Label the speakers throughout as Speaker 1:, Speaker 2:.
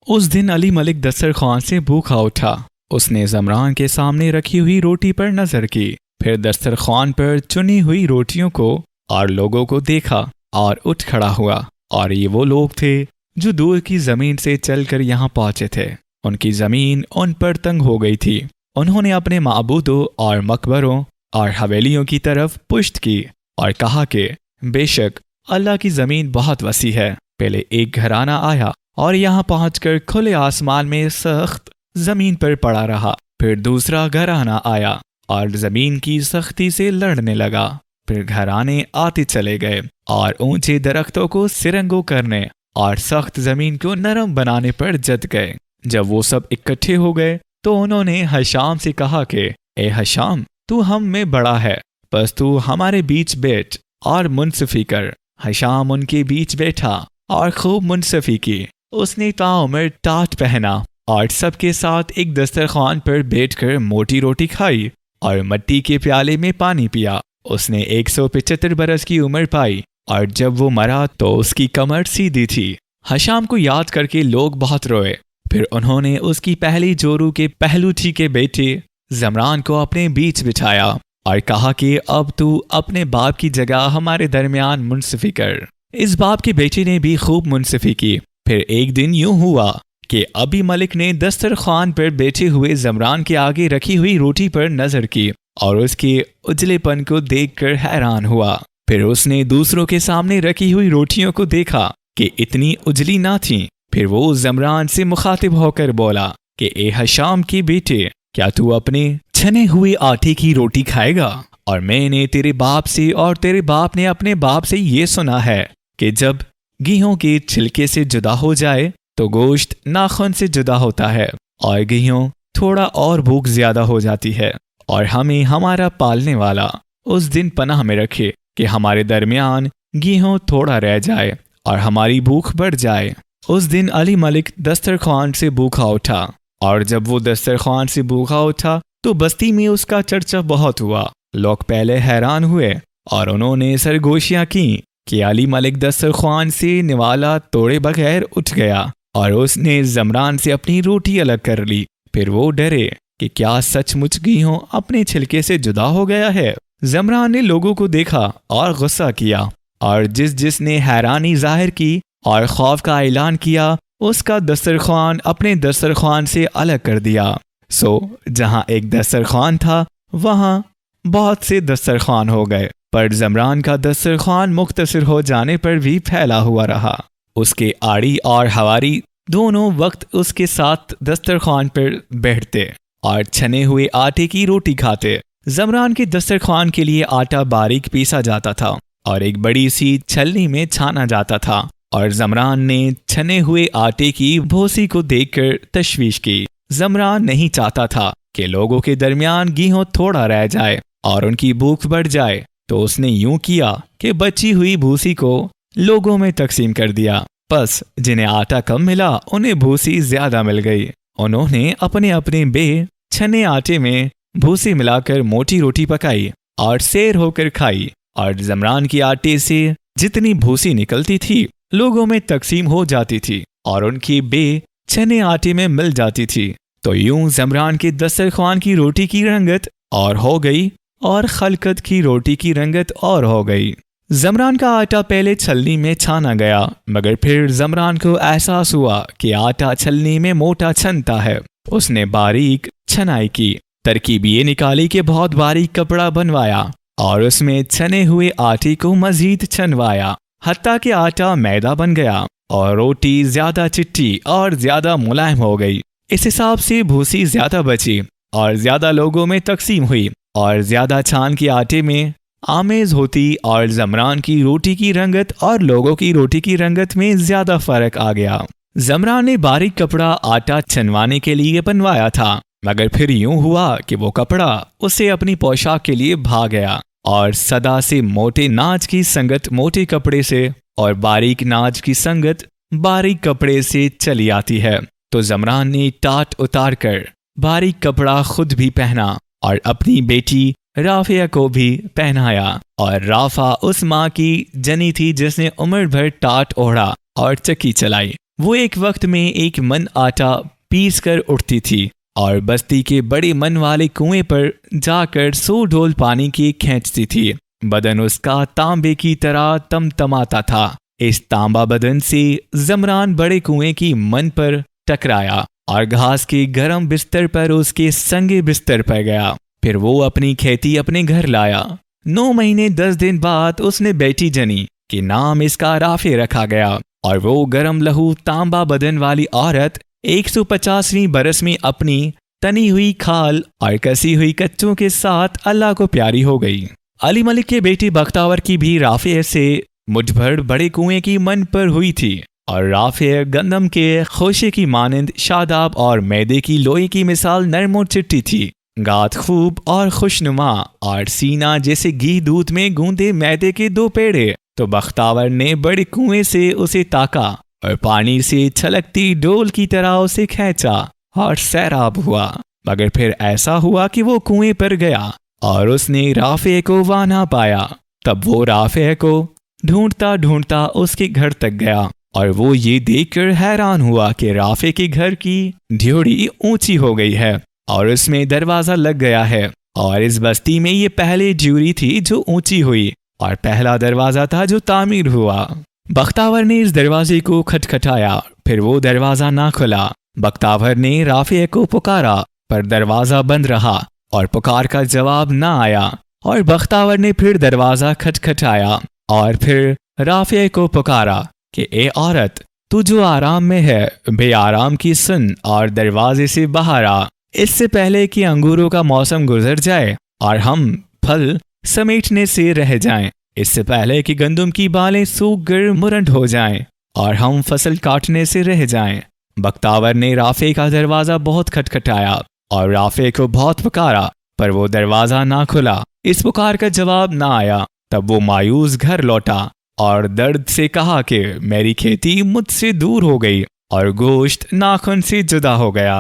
Speaker 1: उस दिन अली मलिक दस्तरखान से भूखा उठा। उसने ज़मरान के सामने रखी हुई रोटी पर नजर की, फिर दस्तरखान पर चुनी हुई रोटियों को और लोगों को देखा और उठ खड़ा हुआ। और ये वो लोग थे जो दूर की जमीन से चलकर यहाँ पहुंचे थे। उनकी जमीन उन पर तंग हो गई थी। उन्होंने अपने माबूदों और मकबरों और हवेलियों की तरफ पुश्त की और कहा कि बेशक अल्लाह की जमीन बहुत वसी है। पहले एक घराना आया और यहाँ पहुंचकर खुले आसमान में सख्त जमीन पर पड़ा रहा। फिर दूसरा घराना आया और जमीन की सख्ती से लड़ने लगा। फिर घराने आते चले गए और ऊंचे दरख्तों को सिरंगो करने और सख्त जमीन को नरम बनाने पर जत गए। जब वो सब इकट्ठे हो गए तो उन्होंने हशाम से कहा कि ए हशाम, तू हम में बड़ा है, बस तू हमारे बीच बैठ और मुनसफी कर। हशाम उनके बीच बैठा और खूब मुनसफी की। उसने ताउम्र टाट पहना और सबके साथ एक दस्तरखान पर बैठकर मोटी रोटी खाई और मिट्टी के प्याले में पानी पिया। उसने 175 बरस की उम्र पाई और जब वो मरा तो उसकी कमर सीधी थी। हशाम को याद करके लोग बहुत रोए। फिर उन्होंने उसकी पहली जोरू के पहलूठी के बेटे ज़मरान को अपने बीच बिठाया और कहा कि अब तू अपने बाप की जगह हमारे दरमियान मुनसफी कर। इस बाप के बेटे ने भी खूब मुनसफी की। फिर एक दिन यूं हुआ कि अबी मलिक ने दस्तरखान पर बैठे हुए ज़मरान के आगे रखी हुई रोटी पर नजर की और उसके उजलेपन को देखकर हैरान हुआ। फिर उसने दूसरों के सामने रखी हुई रोटियों को देखा कि इतनी उजली ना थीं। फिर वो ज़मरान से मुखातिब होकर बोला कि ए हशाम के बेटे, क्या तू अपने छने हुए आटे की रोटी खाएगा? और मैंने तेरे बाप से और तेरे बाप ने अपने बाप से ये सुना है कि जब गेहूं के छिलके से जुदा हो जाए तो गोश्त नाखून से जुदा होता है और गेहूं थोड़ा और भूख ज्यादा हो जाती है। और हमें हमारा पालने वाला उस दिन पनाह में रखे कि हमारे दरमियान गेहूं थोड़ा रह जाए और हमारी भूख बढ़ जाए। उस दिन अली मलिक दस्तरखान से भूखा उठा और जब वो दस्तरखान से भूखा उठा तो बस्ती में उसका चर्चा बहुत हुआ। लोग पहले हैरान हुए और उन्होंने सरगोशियां की कि अली मलिक दस्तरखान से निवाला तोड़े बगैर उठ गया और उसने ज़मरान से अपनी रोटी अलग कर ली। फिर वो डरे कि क्या सचमुच गेहूं अपने छिलके से जुदा हो गया है। ज़मरान ने लोगों को देखा और गुस्सा किया और जिसने हैरानी जाहिर की और खौफ का ऐलान किया उसका दस्तरखान अपने दस्तरखान से अलग कर दिया। जहां एक दस्तरखान था वहां बहुत से दस्तरखान हो गए, पर ज़मरान का दस्तरखान मुख्तसर हो जाने पर भी फैला हुआ रहा। उसके आड़ी और हवारी दोनों वक्त उसके साथ दस्तरखान पर बैठते और छने हुए आटे की रोटी खाते। ज़मरान के दस्तरखान के लिए आटा बारीक पीसा जाता था और एक बड़ी सी छलनी में छाना जाता था और ज़मरान ने छने हुए आटे की भूसी को देखकर तशवीश की। ज़मरान नहीं चाहता था कि लोगों के दरमियान गेहूं थोड़ा रह जाए और उनकी भूख बढ़ जाए, तो उसने यूं किया कि बची हुई भूसी को लोगों में तकसीम कर दिया। बस जिन्हें आटा कम मिला उन्हें भूसी ज्यादा मिल गई। उन्होंने अपने अपने छने आटे में भूसी मिलाकर मोटी रोटी पकाई और सैर होकर खाई और ज़मरान के आटे से जितनी भूसी निकलती थी लोगों में तकसीम हो जाती थी और उनकी छने आटे में मिल जाती थी। तो यूं ज़मरान के दस्तरखान की रोटी की रंगत और हो गई और खलकत की रोटी की रंगत और हो गई। ज़मरान का आटा पहले छलनी में छाना गया, मगर फिर ज़मरान को एहसास हुआ कि आटा छलनी में मोटा छनता है। उसने बारीक छनाई की, तरकीब ये निकाली कि बहुत बारीक कपड़ा बनवाया और उसमें छने हुए आटे को मजीद छनवाया, हत्ता कि आटा मैदा बन गया और रोटी ज्यादा चिट्टी और ज्यादा मुलायम हो गई। इस हिसाब से भूसी ज्यादा बची और ज्यादा लोगों में तकसीम हुई और ज्यादा छान के आटे में आमेज होती और ज़मरान की रोटी की रंगत और लोगों की रोटी की रंगत में ज्यादा फर्क आ गया। ज़मरान ने बारीक कपड़ा आटा छनवाने के लिए बनवाया था, मगर फिर यूं हुआ कि वो कपड़ा उसे अपनी पोशाक के लिए भा गया और सदा से मोटे नाज की संगत मोटे कपड़े से और बारीक नाज की संगत बारीक कपड़े से चली आती है। तो ज़मरान ने टाट उतार कर बारीक कपड़ा खुद भी पहना और अपनी बेटी राफिया को भी पहनाया। और राफा उस माँ की जनी थी जिसने उम्र भर टाट ओढ़ा और चक्की चलाई। वो एक वक्त में एक मन आटा पीस कर उठती थी और बस्ती के बड़े मन वाले कुएं पर जाकर 100 ढोल पानी की खींचती थी। बदन उसका तांबे की तरह तमतमाता था। इस तांबा बदन से जमरान बड़े कुएं की मन पर टकराया और घास के गर्म बिस्तर पर उसके संगे बिस्तर पर गया। फिर वो अपनी खेती अपने घर लाया। 9 महीने 10 दिन बाद उसने बेटी जनी कि नाम इसका राफे रखा गया। और वो गरम लहू तांबा बदन वाली औरत 150वीं बरस में अपनी तनी हुई खाल और कसी हुई कच्चों के साथ अल्लाह को प्यारी हो गई। अली मलिक के बेटी बख्तावर की भी राफे से मुठभर बड़े कुएं की मन पर हुई थी और राफे गंदम के खोशे की मानंद शादाब और मैदे की लोई की मिसाल नरम और चिट्टी थी। गात खूब और खुशनुमा और सीना जैसे घी दूध में गूंदे मैदे के 2 पेड़े। तो बख्तावर ने बड़े कुएं से उसे ताका और पानी से छलकती डोल की तरह उसे खींचा और सैराब हुआ। मगर फिर ऐसा हुआ कि वो कुएं पर गया और उसने राफे को वहां ना पाया। तब वो राफे को ढूंढता ढूंढता उसके घर तक गया और वो ये देखकर हैरान हुआ कि राफे के घर की ड्योढ़ी ऊंची हो गई है और उसमें दरवाजा लग गया है। और इस बस्ती में ये पहले ड्योढ़ी थी जो ऊंची हुई और पहला दरवाजा था जो तामीर हुआ। बख्तावर ने इस दरवाजे को खटखटाया, फिर वो दरवाजा ना खुला। बख्तावर ने राफे को पुकारा पर दरवाजा बंद रहा और पुकार का जवाब ना आया। और बख्तावर ने फिर दरवाजा खटखटाया और फिर राफे को पुकारा कि ए औरत, तू जो आराम में है बेआराम की सुन और दरवाजे से बाहर आ, इससे पहले कि अंगूरों का मौसम गुजर जाए और हम फल समेटने से रह जाएं, इससे पहले कि गंदम की बालें सूख कर मुरंड हो जाएं और हम फसल काटने से रह जाएं। बख्तावर ने राफे का दरवाजा बहुत खटखटाया और राफे को बहुत पुकारा पर वो दरवाजा ना खुला। इस पुकार का जवाब ना आया। तब वो मायूस घर लौटा और दर्द से कहा कि मेरी खेती मुझसे दूर हो गई और गोश्त नाखून से जुदा हो गया।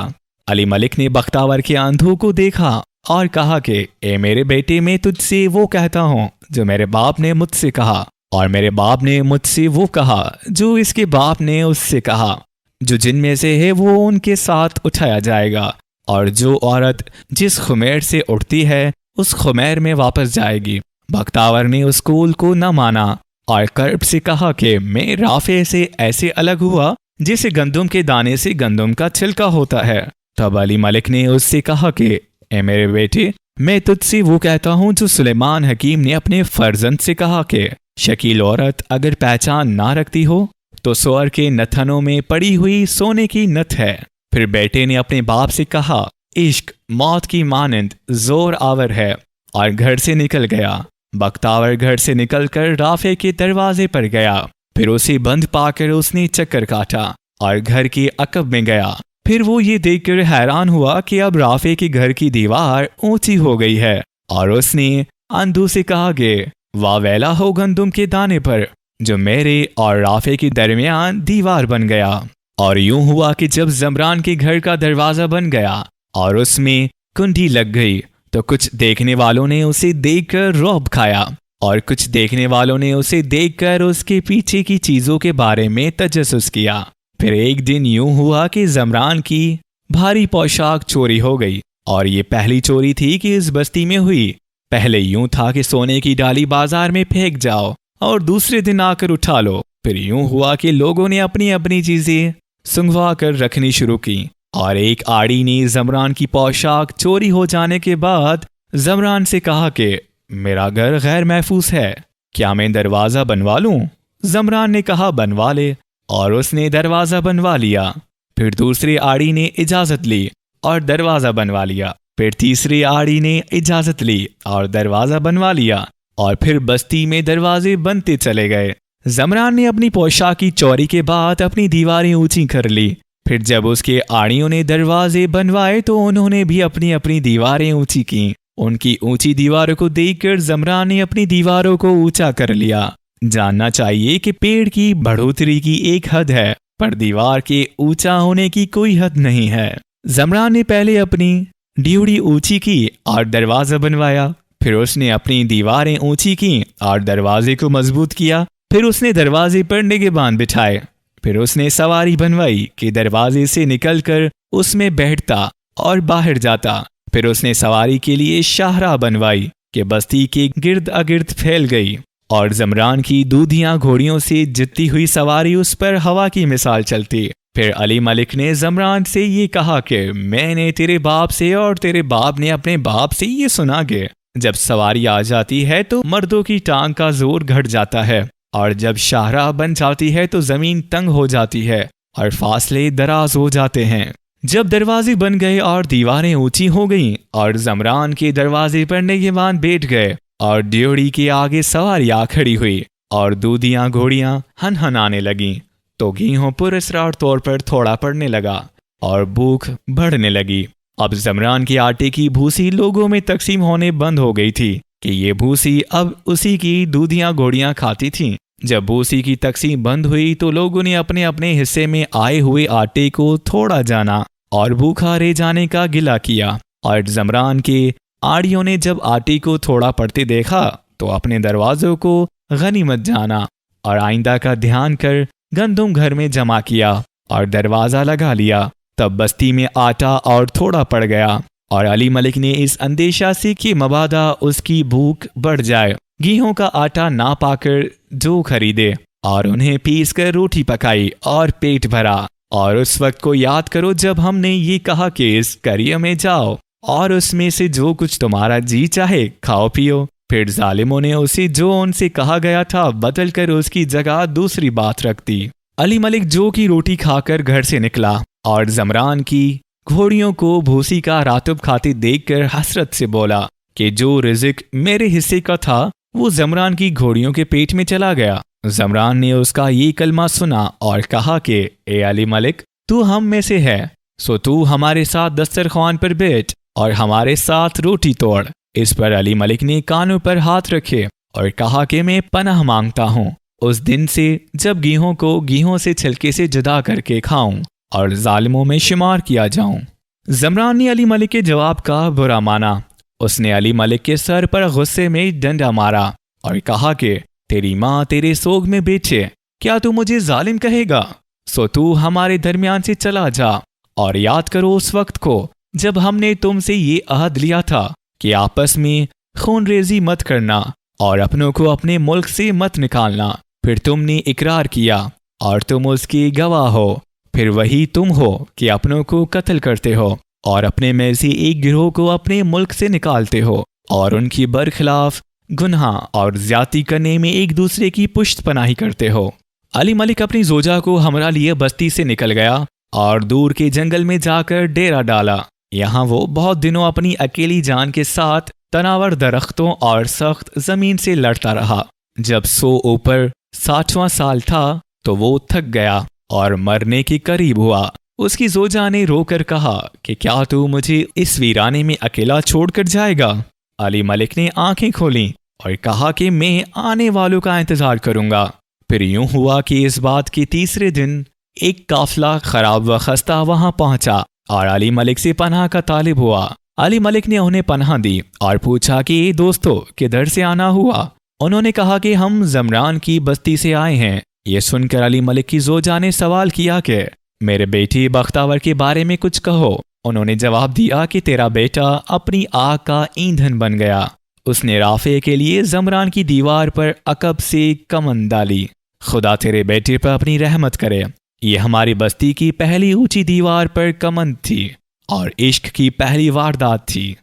Speaker 1: अली मलिक ने बख्तावर के आंधों को देखा और कहा कि ए मेरे बेटे, मैं तुझसे वो कहता हूँ जो मेरे बाप ने मुझसे कहा और मेरे बाप ने मुझसे वो कहा जो इसके बाप ने उससे कहा। जो जिनमें से है वो उनके साथ उठाया जाएगा और जो औरत जिस खुमेर से उठती है उस खुमेर में वापस जाएगी। बख्तावर ने उस कौल को न माना और कर्ब से कहा कि मैं राफे से ऐसे अलग हुआ जैसे गंदम के दाने से गंदम का छिलका होता है। तब अली मलिक ने उससे कहा कि ए मेरे बेटे, मैं तुझसे वो कहता हूँ जो सुलेमान हकीम ने अपने फर्जंद से कहा कि शकील औरत अगर पहचान ना रखती हो तो सुअर के नथनों में पड़ी हुई सोने की नथ है। फिर बेटे ने अपने बाप से कहा इश्क मौत की मानंद जोर आवर है और घर से निकल गया। बख्तावर घर से निकलकर राफे के दरवाजे पर गया। फिर उसे बंद पाकर उसने चक्कर काटा और घर के अकब में गया। फिर वो ये देखकर हैरान हुआ कि अब राफे के घर की दीवार ऊंची हो गई है और उसने अंधू से कहा कि वाह वेला हो गंदम के दाने पर जो मेरे और राफे के दरमियान दीवार बन गया। और यूं हुआ कि जब जमरान के घर का दरवाजा बन गया और उसमें कुंडी लग गई तो कुछ देखने वालों ने उसे देखकर रौब खाया और कुछ देखने वालों ने उसे देखकर उसके पीछे की चीजों के बारे में तजस्सुस किया। फिर एक दिन यूं हुआ कि जमरान की भारी पोशाक चोरी हो गई और ये पहली चोरी थी कि इस बस्ती में हुई। पहले यूं था कि सोने की डाली बाजार में फेंक जाओ और दूसरे दिन आकर उठा लो। फिर यूं हुआ कि लोगों ने अपनी अपनी चीजें सुंघवा कर रखनी शुरू की और एक आड़ी ने जमरान की पोशाक चोरी हो जाने के बाद जमरान से कहा कि मेरा घर गैर महफूज है, क्या मैं दरवाजा बनवा लूं? जमरान ने कहा बनवा ले और उसने दरवाजा बनवा लिया। फिर दूसरी आड़ी ने इजाजत ली और दरवाजा बनवा लिया। फिर तीसरी आड़ी ने इजाजत ली और दरवाजा बनवा लिया और फिर बस्ती में दरवाजे बनते चले गए। जमरान ने अपनी पोशाक की चोरी के बाद अपनी दीवारें ऊंची कर ली। फिर जब उसके आड़ियों ने दरवाजे बनवाए तो उन्होंने भी अपनी अपनी दीवारें ऊंची की। उनकी ऊंची दीवारों को देखकर जमरान ने अपनी दीवारों को ऊंचा कर लिया। जानना चाहिए कि पेड़ की बढ़ोतरी की एक हद है पर दीवार के ऊंचा होने की कोई हद नहीं है। जमरान ने पहले अपनी ड्योढ़ी ऊंची की और दरवाजा बनवाया। फिर उसने अपनी दीवारें ऊंची की और दरवाजे को मजबूत किया। फिर उसने दरवाजे पर निगहबान बिठाए। फिर उसने सवारी बनवाई कि दरवाजे से निकलकर उसमें बैठता और बाहर जाता। फिर उसने सवारी के लिए शाहराह बनवाई कि बस्ती के गिर्द अगिर्द फैल गई और ज़मरान की दूधियां घोड़ियों से जितती हुई सवारी उस पर हवा की मिसाल चलती। फिर अली मलिक ने ज़मरान से ये कहा कि मैंने तेरे बाप से और तेरे बाप ने अपने बाप से ये सुना कि जब सवारी आ जाती है तो मर्दों की टांग का जोर घट जाता है और जब शाहराह बन जाती है तो ज़मीन तंग हो जाती है और फासले दराज हो जाते हैं। जब दरवाजे बन गए और दीवारें ऊंची हो गईं और ज़मरान के दरवाजे पर निगहबान बैठ गए और ड्योढ़ी के आगे सवारी आ खड़ी हुई और दूधियां घोड़ियां हनहनाने लगीं, तो गेहूं पुरस्कार तौर पर थोड़ा पड़ने लगा और भूख बढ़ने लगी। अब ज़मरान के आटे की भूसी लोगों में तकसीम होने बंद हो गई थी कि ये भूसी अब उसी की दूधियां घोड़ियां खाती थीं। जब भूसी की तकसीम बंद हुई तो लोगों ने अपने अपने हिस्से में आए हुए आटे को थोड़ा जाना और भूखा रह जाने का गिला किया। और ज़मरान के आड़ियों ने जब आटे को थोड़ा पड़ते देखा तो अपने दरवाज़ों को गनीमत जाना और आइंदा का ध्यान कर गंदुम घर में जमा किया और दरवाज़ा लगा लिया। तब बस्ती में आटा और थोड़ा पड़ गया और अली मलिक ने इस अंदेशा से कि मबादा उसकी भूख बढ़ जाए गेहूं का आटा ना पाकर जो खरीदे और उन्हें पीस कर रोटी पकाई और पेट भरा। और उस वक्त को याद करो जब हमने ये कहा कि इस करिया में जाओ और उसमें से जो कुछ तुम्हारा जी चाहे खाओ पियो। फिर जालिमों ने उसे जो उनसे कहा गया था बदल कर उसकी जगह दूसरी बात रख दी। अली मलिक जो की रोटी खाकर घर से निकला और ज़मरान की घोड़ियों को भूसी का रातुब खाते देखकर हसरत से बोला कि जो रिज़्क मेरे हिस्से का था वो ज़मरान की घोड़ियों के पेट में चला गया। ज़मरान ने उसका ये कलमा सुना और कहा कि ए अली मलिक, तू हम में से है, सो तू हमारे साथ दस्तरखान पर बैठ और हमारे साथ रोटी तोड़। इस पर अली मलिक ने कानों पर हाथ रखे और कहा कि मैं पनाह मांगता हूँ उस दिन से जब गेहूं को गेहूं से छिलके से जुदा करके खाऊं और जालिमों में शुमार किया जाऊं। ज़मरान ने अली मलिक के जवाब का बुरा माना। उसने अली मलिक के सर पर गुस्से में डंडा मारा और कहा कि तेरी माँ तेरे सोग में बेचे, क्या तू मुझे जालिम कहेगा? सो तू हमारे दरमियान से चला जा और याद करो उस वक्त को जब हमने तुमसे ये अहद लिया था कि आपस में खूनरेजी मत करना और अपनों को अपने मुल्क से मत निकालना। फिर तुमने इकरार किया और तुम उसके गवाह हो। फिर वही तुम हो कि अपनों को कत्ल करते हो और अपने में से एक गिरोह को अपने मुल्क से निकालते हो और उनकी बरखिलाफ गुनाह और ज्यादती करने में एक दूसरे की पुष्ट पनाही करते हो। अली मलिक अपनी जोजा को हमरा लिए बस्ती से निकल गया और दूर के जंगल में जाकर डेरा डाला। यहाँ वो बहुत दिनों अपनी अकेली जान के साथ तनावर दरख्तों और सख्त जमीन से लड़ता रहा। जब 100 ऊपर 60वां साल था तो वो थक गया और मरने के करीब हुआ। उसकी जोजा ने रोकर कहा कि क्या तू मुझे इस वीराने में अकेला छोड़कर जाएगा? अली मलिक ने आंखें खोलीं और कहा कि मैं आने वालों का इंतजार करूंगा। फिर यूं हुआ कि इस बात के तीसरे दिन एक काफिला खराब व खस्ता वहां पहुंचा और अली मलिक से पनाह का तालिब हुआ। अली मलिक ने उन्हें पनाह दी और पूछा कि दोस्तों किधर से आना हुआ? उन्होंने कहा कि हम ज़मरान की बस्ती से आए हैं। ये सुनकर अली मलिक की जोजा ने सवाल किया कि मेरे बेटी बख्तावर के बारे में कुछ कहो। उन्होंने जवाब दिया कि तेरा बेटा अपनी आग का ईंधन बन गया। उसने राफे के लिए ज़मरान की दीवार पर अकब से कमन डाली। खुदा तेरे बेटे पर अपनी रहमत करे। ये हमारी बस्ती की पहली ऊंची दीवार पर कमन थी और इश्क की पहली वारदात थी।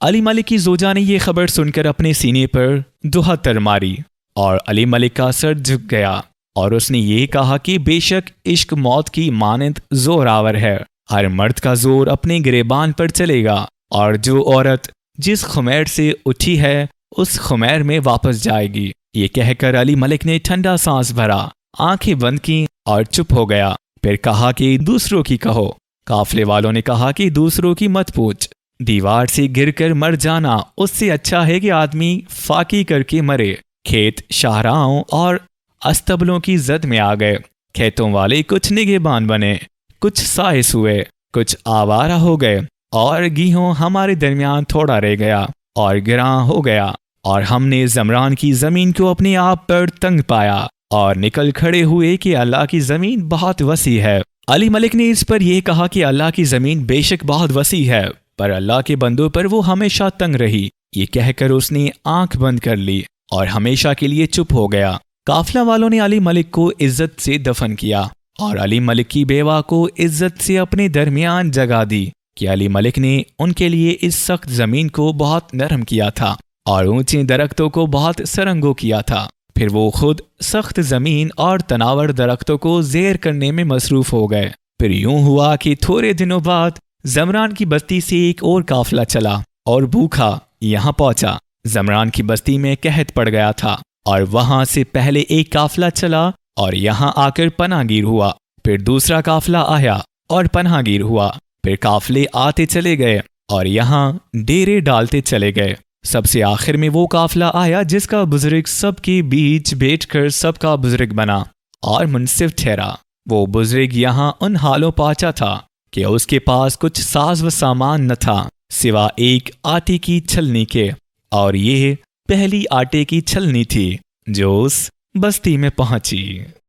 Speaker 1: अली मलिक की जोजा ने यह खबर सुनकर अपने सीने पर दुहत्तर मारी और अली मलिक का सर झुक गया और उसने ये कहा कि बेशक इश्क मौत की मानंद जोरावर है। हर मर्द का जोर अपने गिरेबान पर चलेगा और जो औरत जिस खुमैर से उठी है उस खुमैर में वापस जाएगी। ये कहकर अली मलिक ने ठंडा सांस भरा, आंखें बंद की और चुप हो गया। फिर कहा कि दूसरों की कहो। काफले वालों ने कहा कि दूसरों की मत पूछ। दीवार से गिरकर मर जाना उससे अच्छा है कि आदमी फाकी करके मरे। खेत शाहराहों और अस्तबलों की जद में आ गए। खेतों वाले कुछ निगहबान बने, कुछ साइस हुए, कुछ आवारा हो गए और गेहूं हमारे दरमियान थोड़ा रह गया और गिरां हो गया और हमने ज़मरान की ज़मीन को अपने आप पर तंग पाया और निकल खड़े हुए कि अल्लाह की ज़मीन बहुत वसी है। अली मलिक ने इस पर यह कहा कि अल्लाह की ज़मीन बेशक बहुत वसी है, पर अल्लाह के बंदों पर वो हमेशा तंग रही। ये कहकर उसने आंख बंद कर ली और हमेशा के लिए चुप हो गया। काफिला वालों ने अली मलिक को इज्जत से दफन किया और अली मलिक की बेवा को इज्जत से अपने दरमियान जगा दी कि अली मलिक ने उनके लिए इस सख्त जमीन को बहुत नरम किया था और ऊंचे दरख्तों को बहुत सरंगो किया था। फिर वो खुद सख्त जमीन और तनावर दरख्तों को जेर करने में मसरूफ हो गए। फिर यूं हुआ कि थोड़े दिनों बाद जमरान की बस्ती से एक और काफिला चला और भूखा यहाँ पहुंचा। जमरान की बस्ती में कहत पड़ गया था और वहां से पहले एक काफिला चला और यहाँ आकर पनाहगीर हुआ। फिर दूसरा काफिला आया और पनाहगीर हुआ। फिर काफिले आते चले गए और यहाँ डेरे डालते चले गए। सबसे आखिर में वो काफिला आया जिसका बुजुर्ग सबके बीच बैठकर सबका बुजुर्ग बना और मुनसिफ ठहरा। वो बुजुर्ग यहाँ उन हालों पहुंचा था कि उसके पास कुछ साज व सामान न था सिवा एक आटे की छलनी के, और ये पहली आटे की छलनी थी जो उस बस्ती में पहुंची।